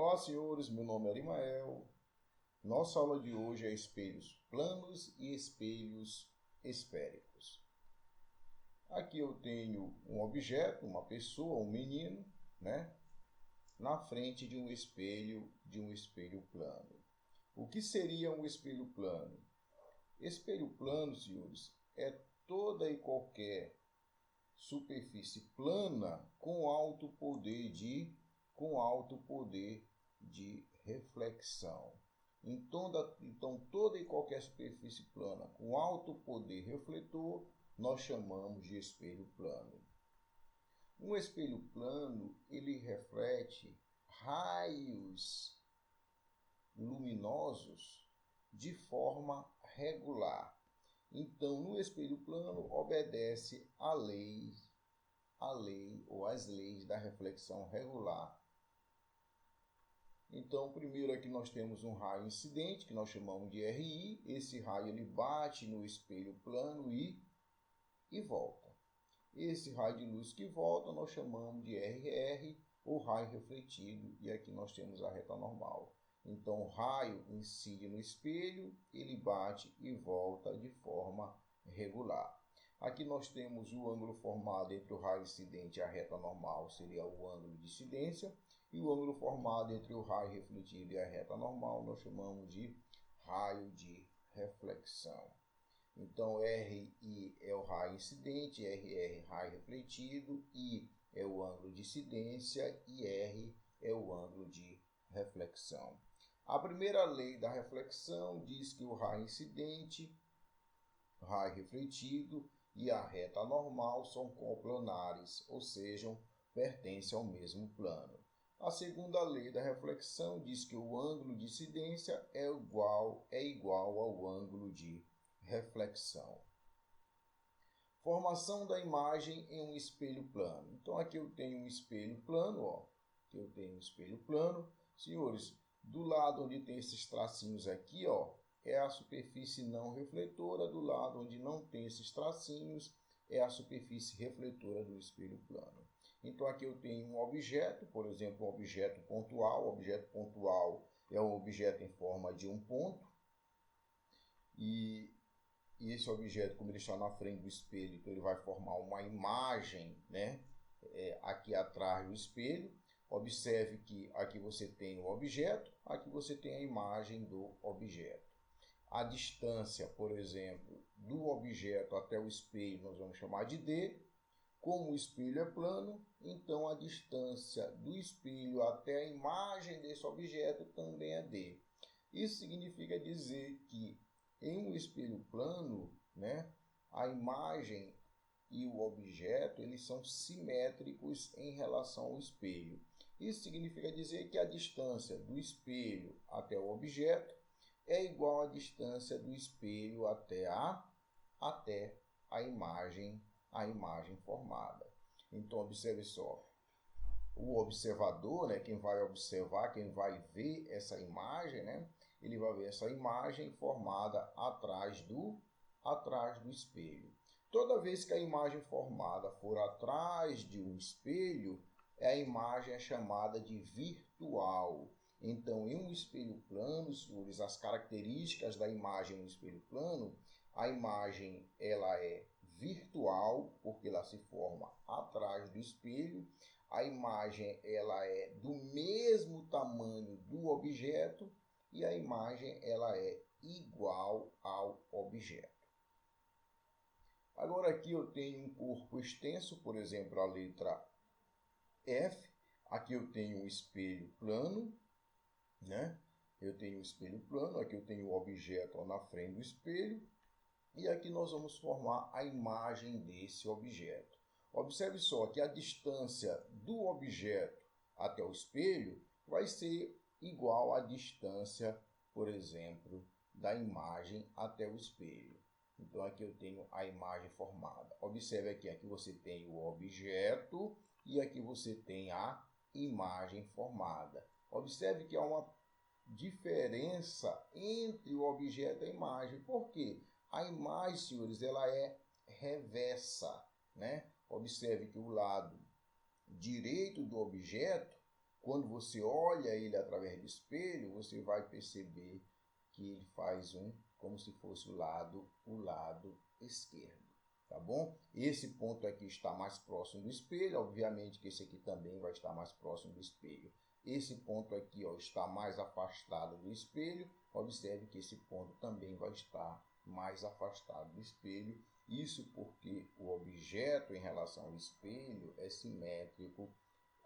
Olá, senhores, meu nome é Arimael. Nossa aula de hoje é espelhos planos e espelhos esféricos. Aqui eu tenho um objeto, uma pessoa, um menino, né, na frente de um espelho plano. O que seria um espelho plano? Espelho plano, senhores, é toda e qualquer superfície plana com alto poder de reflexão. Então, toda e qualquer superfície plana com alto poder refletor, nós chamamos de espelho plano. Um espelho plano, ele reflete raios luminosos de forma regular. Então, no espelho plano, obedece a lei ou as leis da reflexão regular. Então, primeiro aqui nós temos um raio incidente, que nós chamamos de RI. Esse raio ele bate no espelho plano e volta. Esse raio de luz que volta nós chamamos de RR, ou raio refletido, e aqui nós temos a reta normal. Então, o raio incide no espelho, ele bate e volta de forma regular. Aqui nós temos o ângulo formado entre o raio incidente e a reta normal, seria o ângulo de incidência, e o ângulo formado entre o raio refletido e a reta normal, nós chamamos de raio de reflexão. Então, RI é o raio incidente, RR raio refletido, I é o ângulo de incidência e R é o ângulo de reflexão. A primeira lei da reflexão diz que o raio incidente, raio refletido e a reta normal são coplanares, ou seja, pertencem ao mesmo plano. A segunda lei da reflexão diz que o ângulo de incidência é igual ao ângulo de reflexão. Formação da imagem em um espelho plano. Então aqui eu tenho um espelho plano, Aqui eu tenho um espelho plano. Senhores, do lado onde tem esses tracinhos aqui, é a superfície não refletora. Do lado onde não tem esses tracinhos, é a superfície refletora do espelho plano. Então aqui eu tenho um objeto, por exemplo, um objeto pontual. O objeto pontual é um objeto em forma de um ponto. E esse objeto, como ele está na frente do espelho, então ele vai formar uma imagem, né, aqui atrás do espelho. Observe que aqui você tem o objeto, aqui você tem a imagem do objeto. A distância, por exemplo, do objeto até o espelho nós vamos chamar de D. Como o espelho é plano, então a distância do espelho até a imagem desse objeto também é D. Isso significa dizer que em um espelho plano, né, a imagem e o objeto eles são simétricos em relação ao espelho. Isso significa dizer que a distância do espelho até o objeto é igual à distância do espelho até a imagem formada. Então, observe só. O observador, né, quem vai observar, quem vai ver essa imagem, né, ele vai ver essa imagem formada atrás do espelho. Toda vez que a imagem formada for atrás de um espelho, a imagem é chamada de virtual. Então, em um espelho plano, senhores, as características da imagem no espelho plano, a imagem ela é virtual, porque ela se forma atrás do espelho. A imagem ela é do mesmo tamanho do objeto e a imagem ela é igual ao objeto. Agora aqui eu tenho um corpo extenso, por exemplo, a letra F. Aqui eu tenho um espelho plano, né? Eu tenho um espelho plano, aqui eu tenho o objeto na frente do espelho e aqui nós vamos formar a imagem desse objeto. Observe só que a distância do objeto até o espelho vai ser igual à distância, por exemplo, da imagem até o espelho. Então aqui eu tenho a imagem formada. Observe aqui você tem o objeto e aqui você tem a imagem formada. Observe que há uma diferença entre o objeto e a imagem. Por quê? A imagem, senhores, ela é reversa, né? Observe que o lado direito do objeto quando você olha ele através do espelho, você vai perceber que ele faz como se fosse o lado esquerdo, tá bom? Esse ponto aqui está mais próximo do espelho, obviamente que esse aqui também vai estar mais próximo do espelho. Esse ponto aqui, ó, está mais afastado do espelho, observe que esse ponto também vai estar mais afastado do espelho, isso porque o objeto em relação ao espelho é simétrico,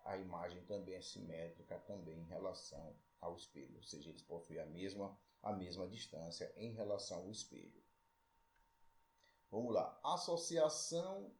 a imagem também é simétrica também em relação ao espelho, ou seja, eles possuem a mesma distância em relação ao espelho. Vamos lá, associação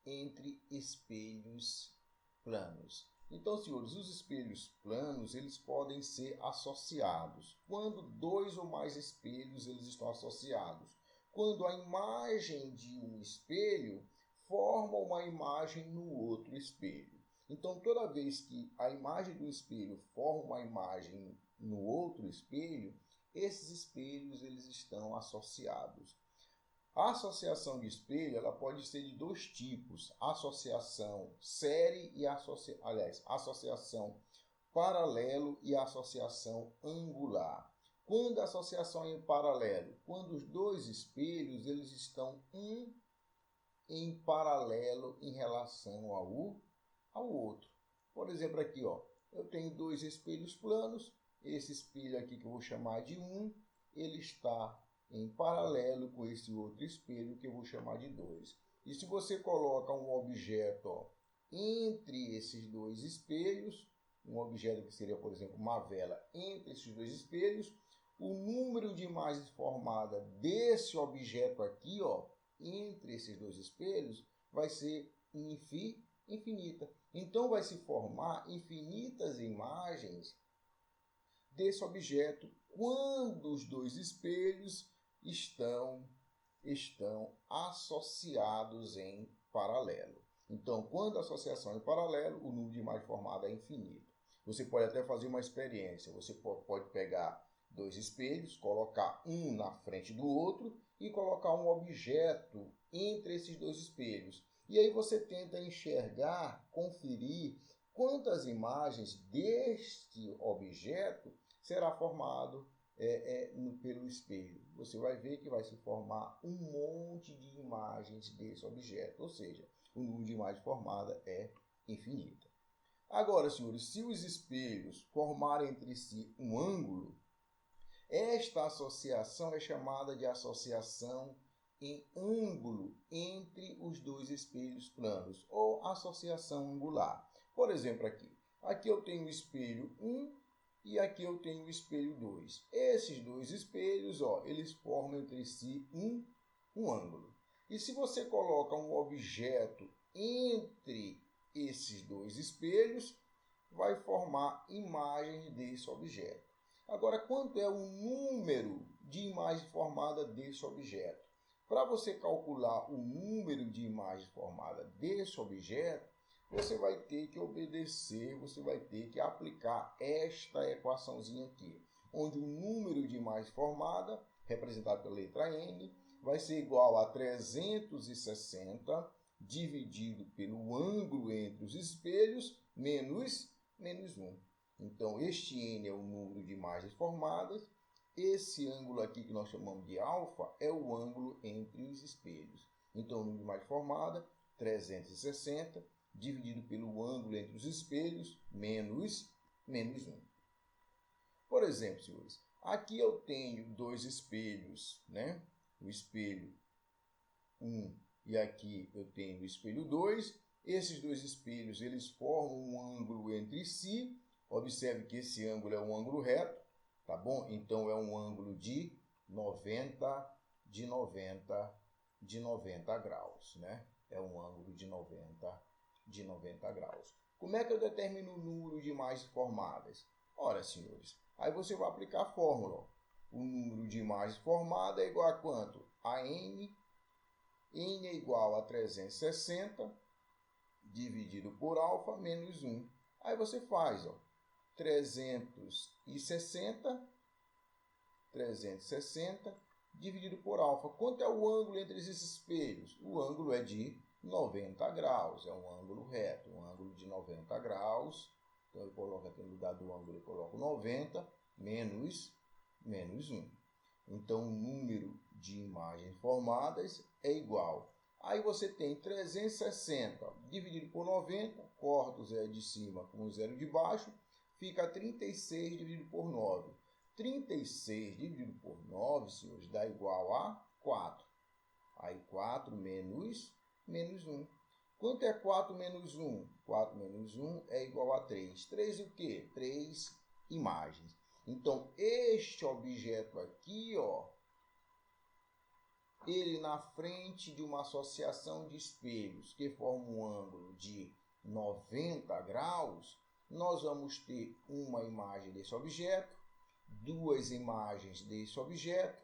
entre espelhos planos. Então, senhores, os espelhos planos, eles podem ser associados quando dois ou mais espelhos eles estão associados. Quando a imagem de um espelho forma uma imagem no outro espelho. Então, toda vez que a imagem do espelho forma uma imagem no outro espelho, esses espelhos eles estão associados. A associação de espelho ela pode ser de dois tipos: associação série e associação paralelo e associação angular. Quando a associação é em paralelo, quando os dois espelhos eles estão em paralelo em relação ao outro. Por exemplo, aqui, ó, eu tenho dois espelhos planos. Esse espelho aqui que eu vou chamar de 1, ele está em paralelo com esse outro espelho que eu vou chamar de 2. E se você coloca um objeto, ó, entre esses dois espelhos, um objeto que seria, por exemplo, uma vela entre esses dois espelhos, o número de imagens formada desse objeto aqui, ó, entre esses dois espelhos, vai ser infinita. Então, vai se formar infinitas imagens desse objeto quando os dois espelhos estão associados em paralelo. Então, quando a associação é em paralelo, o número de imagens formada é infinito. Você pode até fazer uma experiência. Você pode pegar dois espelhos, colocar um na frente do outro e colocar um objeto entre esses dois espelhos. E aí você tenta enxergar, conferir quantas imagens deste objeto será formado pelo espelho. Você vai ver que vai se formar um monte de imagens desse objeto, ou seja, o número de imagens formada é infinito. Agora, senhores, se os espelhos formarem entre si um ângulo, esta associação é chamada de associação em ângulo entre os dois espelhos planos, ou associação angular. Por exemplo, aqui eu tenho o espelho 1 e aqui eu tenho o espelho 2. Esses dois espelhos, ó, eles formam entre si um ângulo. E se você coloca um objeto entre esses dois espelhos, vai formar imagens desse objeto. Agora, quanto é o número de imagens formadas desse objeto? Para você calcular o número de imagens formadas desse objeto, você vai ter que obedecer, você vai ter que aplicar esta equaçãozinha aqui, onde o número de imagens formadas, representado pela letra N, vai ser igual a 360 dividido pelo ângulo entre os espelhos menos 1. Então, este N é o número de imagens formadas. Esse ângulo aqui que nós chamamos de alfa é o ângulo entre os espelhos. Então, o número de imagens formada, 360, dividido pelo ângulo entre os espelhos, menos 1. Por exemplo, senhores, aqui eu tenho dois espelhos, né? O espelho 1 e aqui eu tenho o espelho 2. Esses dois espelhos, eles formam um ângulo entre si. Observe que esse ângulo é um ângulo reto, tá bom? Então, é um ângulo de 90 graus, né? É um ângulo de 90 graus. Como é que eu determino o número de imagens formadas? Ora, senhores, aí você vai aplicar a fórmula. O número de imagens formadas é igual a quanto? A N. N é igual a 360 dividido por alfa menos 1. Aí você faz, ó, 360 dividido por alfa. Quanto é o ângulo entre esses espelhos? O ângulo é de 90 graus, é um ângulo reto, um ângulo de 90 graus. Então, eu coloco aqui no lugar do ângulo, eu coloco 90 menos 1. Então, o número de imagens formadas é igual. Aí você tem 360 dividido por 90, corta o zero de cima com o zero de baixo, fica 36 dividido por 9. 36 dividido por 9, senhores, dá igual a 4. Aí 4 menos 1. Quanto é 4 menos 1? 4 menos 1 é igual a 3. 3 o quê? 3 imagens. Então, este objeto aqui, ó, ele na frente de uma associação de espelhos que forma um ângulo de 90 graus, nós vamos ter uma imagem desse objeto, 2 imagens desse objeto,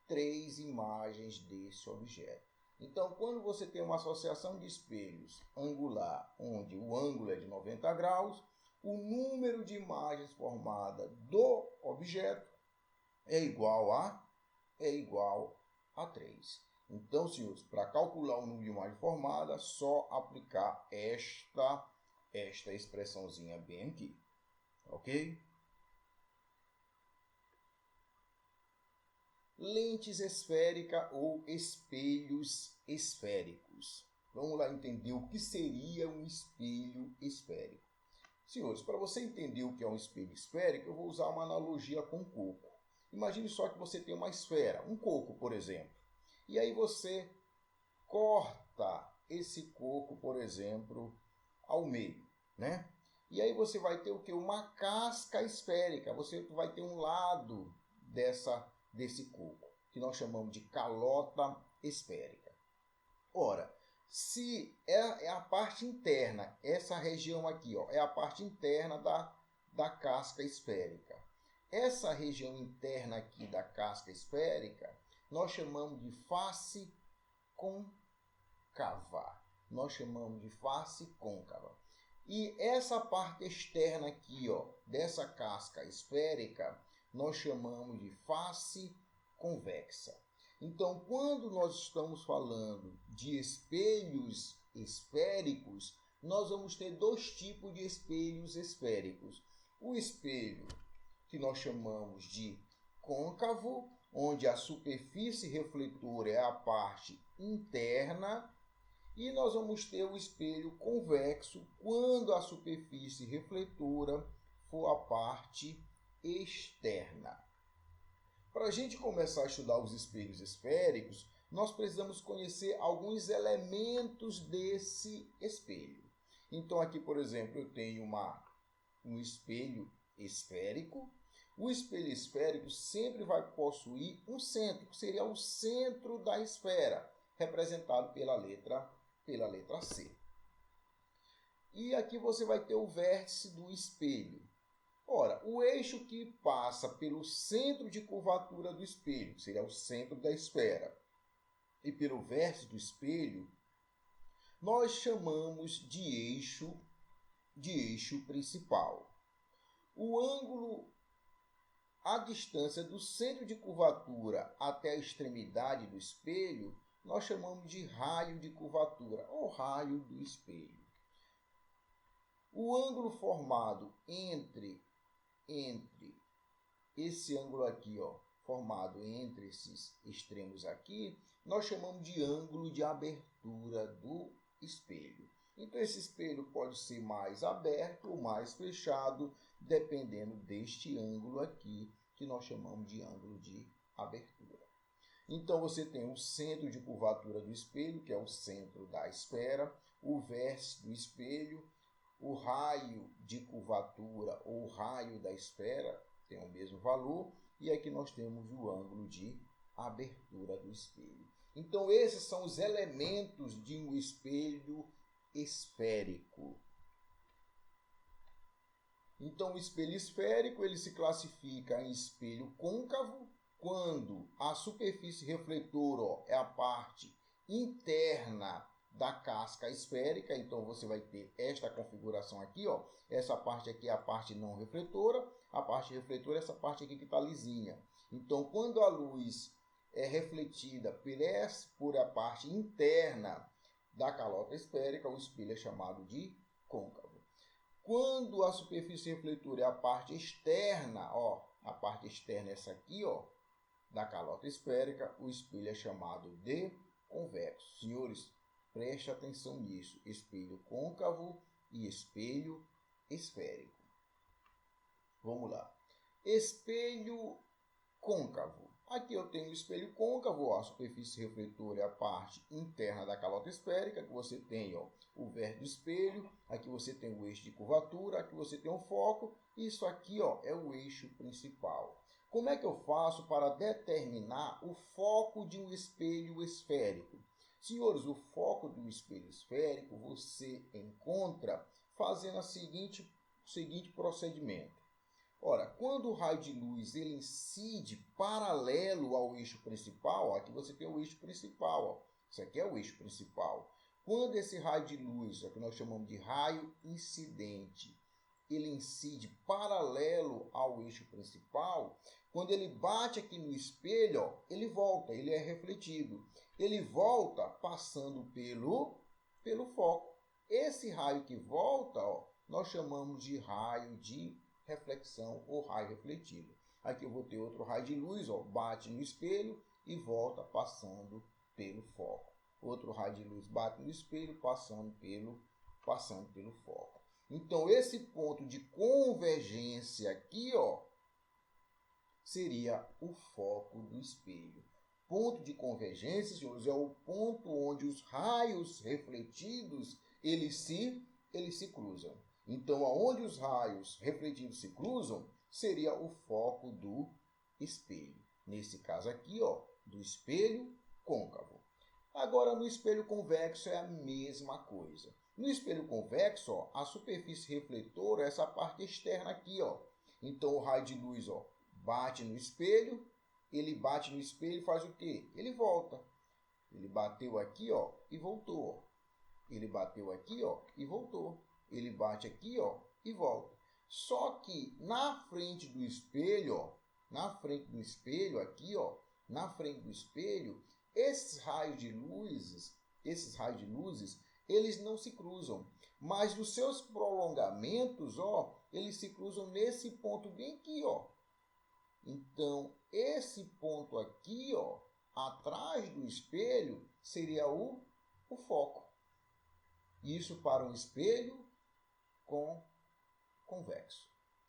3 imagens desse objeto. Então, quando você tem uma associação de espelhos angular, onde o ângulo é de 90 graus, o número de imagens formadas do objeto é igual a 3. Então, senhores, para calcular o número de imagens formadas, só aplicar esta expressãozinha bem aqui, ok? Lentes esférica ou espelhos esféricos. Vamos lá entender o que seria um espelho esférico. Senhores, para você entender o que é um espelho esférico, eu vou usar uma analogia com coco. Imagine só que você tem uma esfera, um coco, por exemplo. E aí você corta esse coco, por exemplo, ao meio, né? E aí você vai ter o quê? Uma casca esférica. Você vai ter um lado desse coco, que nós chamamos de calota esférica. Ora, se é a parte interna, essa região aqui, ó, é a parte interna da casca esférica. Essa região interna aqui da casca esférica, nós chamamos de face côncava. Nós chamamos de face côncava. E essa parte externa aqui, ó, dessa casca esférica, nós chamamos de face convexa. Então, quando nós estamos falando de espelhos esféricos, nós vamos ter 2 tipos de espelhos esféricos. O espelho que nós chamamos de côncavo, onde a superfície refletora é a parte interna, e nós vamos ter o espelho convexo, quando a superfície refletora for a parte externa. Para a gente começar a estudar os espelhos esféricos, nós precisamos conhecer alguns elementos desse espelho. Então, aqui, por exemplo, eu tenho um espelho esférico. O espelho esférico sempre vai possuir um centro, que seria o centro da esfera, representado pela letra C. E aqui você vai ter o vértice do espelho. Ora, o eixo que passa pelo centro de curvatura do espelho, que seria o centro da esfera, e pelo vértice do espelho, nós chamamos de eixo principal. O ângulo, a distância do centro de curvatura até a extremidade do espelho, nós chamamos de raio de curvatura, ou raio do espelho. O ângulo formado entre esse ângulo aqui, ó, formado entre esses extremos aqui, nós chamamos de ângulo de abertura do espelho. Então, esse espelho pode ser mais aberto ou mais fechado, dependendo deste ângulo aqui, que nós chamamos de ângulo de abertura. Então, você tem o centro de curvatura do espelho, que é o centro da esfera, o vértice do espelho, o raio de curvatura ou raio da esfera, tem o mesmo valor, e aqui nós temos o ângulo de abertura do espelho. Então, esses são os elementos de um espelho esférico. Então, o espelho esférico ele se classifica em espelho côncavo, quando a superfície refletora, ó, é a parte interna da casca esférica. Então, você vai ter esta configuração aqui, ó. Essa parte aqui é a parte não refletora, a parte refletora é essa parte aqui que está lisinha. Então, quando a luz é refletida por a parte interna da calota esférica, o espelho é chamado de côncavo. Quando a superfície refletora é a parte externa, ó, a parte externa é essa aqui, ó, da calota esférica, o espelho é chamado de convexo. Senhores, preste atenção nisso. Espelho côncavo e espelho esférico. Vamos lá. Espelho côncavo. Aqui eu tenho o espelho côncavo, a superfície refletora é a parte interna da calota esférica, que você tem, ó, o vértice do espelho, aqui você tem o eixo de curvatura, aqui você tem o foco, isso aqui, ó, é o eixo principal. Como é que eu faço para determinar o foco de um espelho esférico? Senhores, o foco do espelho esférico você encontra fazendo o seguinte procedimento. Ora, quando o raio de luz ele incide paralelo ao eixo principal, ó, aqui você tem o eixo principal, ó, isso aqui é o eixo principal. Quando esse raio de luz, que nós chamamos de raio incidente, ele incide paralelo ao eixo principal, quando ele bate aqui no espelho, ó, ele volta, ele é refletido. Ele volta passando pelo foco. Esse raio que volta, ó, nós chamamos de raio de reflexão ou raio refletido. Aqui eu vou ter outro raio de luz, ó, bate no espelho e volta passando pelo foco. Outro raio de luz bate no espelho passando pelo foco. Então esse ponto de convergência aqui, ó, seria o foco do espelho. Ponto de convergência, senhores, é o ponto onde os raios refletidos eles se cruzam. Então, aonde os raios refletidos se cruzam, seria o foco do espelho. Nesse caso aqui, ó, do espelho côncavo. Agora, no espelho convexo é a mesma coisa. No espelho convexo, ó, a superfície refletora é essa parte externa aqui, ó. Então, o raio de luz, ó, bate no espelho, ele bate no espelho e faz o quê? Ele volta. Ele bateu aqui, ó, e voltou. Ele bateu aqui, ó, e voltou. Ele bate aqui, ó, e volta. Só que na frente do espelho, ó, aqui, ó, na frente do espelho, esses raios de luzes, eles não se cruzam. Mas os seus prolongamentos, ó, eles se cruzam nesse ponto bem aqui, ó. Então, esse ponto aqui, ó, atrás do espelho, seria o foco. Isso para um espelho convexo.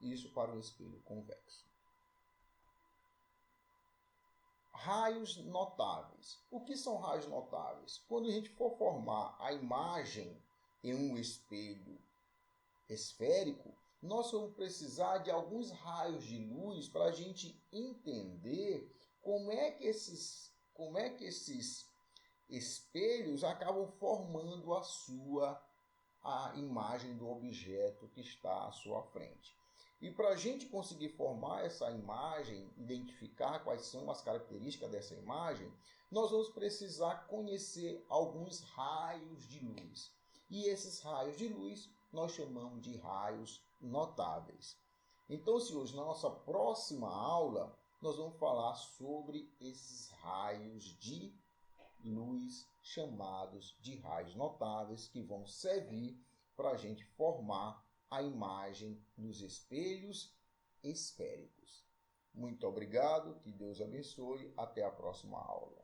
Isso para um espelho convexo. Raios notáveis. O que são raios notáveis? Quando a gente for formar a imagem em um espelho esférico, nós vamos precisar de alguns raios de luz para a gente entender como é que esses espelhos acabam formando a imagem do objeto que está à sua frente. E para a gente conseguir formar essa imagem, identificar quais são as características dessa imagem, nós vamos precisar conhecer alguns raios de luz. E esses raios de luz nós chamamos de raios notáveis. Então, senhores, na nossa próxima aula, nós vamos falar sobre esses raios de luz chamados de raios notáveis que vão servir para a gente formar a imagem nos espelhos esféricos. Muito obrigado, que Deus abençoe, até a próxima aula.